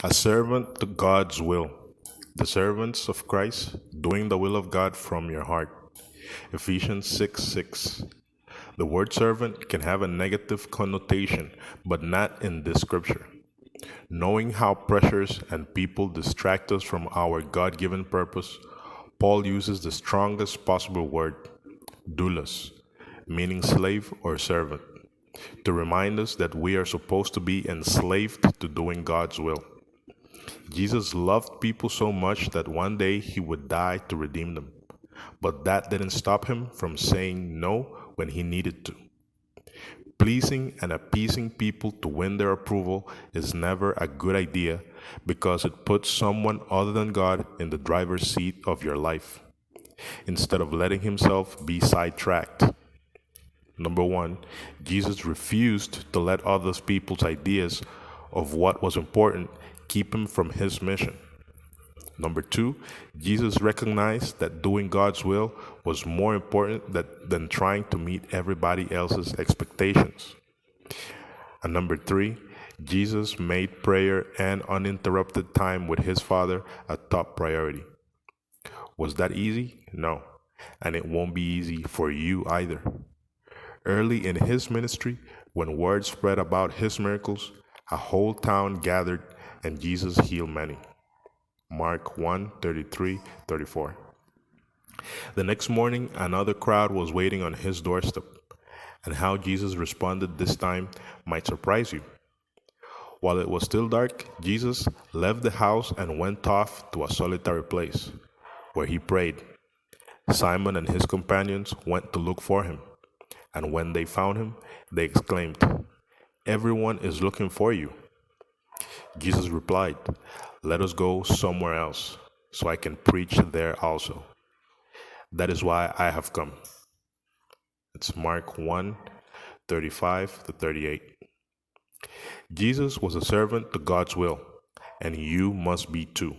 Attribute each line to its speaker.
Speaker 1: A servant to God's will. The servants of Christ, doing the will of God from your heart. Ephesians 6:6. The word servant can have a negative connotation, but not in this scripture. Knowing how pressures and people distract us from our God given purpose, Paul uses the strongest possible word, doulos, meaning slave or servant, to remind us that we are supposed to be enslaved to doing God's will. Jesus loved people so much that one day he would die to redeem them. But that didn't stop him from saying no when he needed to. Pleasing and appeasing people to win their approval is never a good idea because it puts someone other than God in the driver's seat of your life instead of letting himself be sidetracked. Number one, Jesus refused to let other people's ideas of what was important keep him from his mission. Number two, Jesus recognized that doing God's will was more important than trying to meet everybody else's expectations. And number three, Jesus made prayer and uninterrupted time with his Father a top priority. Was that easy? No. And it won't be easy for you either. Early in his ministry, when word spread about his miracles, a whole town gathered and Jesus healed many. Mark 1:33-34. The next morning, another crowd was waiting on his doorstep, and how Jesus responded this time might surprise you. While it was still dark, Jesus left the house and went off to a solitary place, where he prayed. Simon and his companions went to look for him, and when they found him, they exclaimed, "Everyone is looking for you." Jesus replied, "Let us go somewhere else, so I can preach there also. That is why I have come." It's Mark 1:35-38. Jesus was a servant to God's will, and you must be too.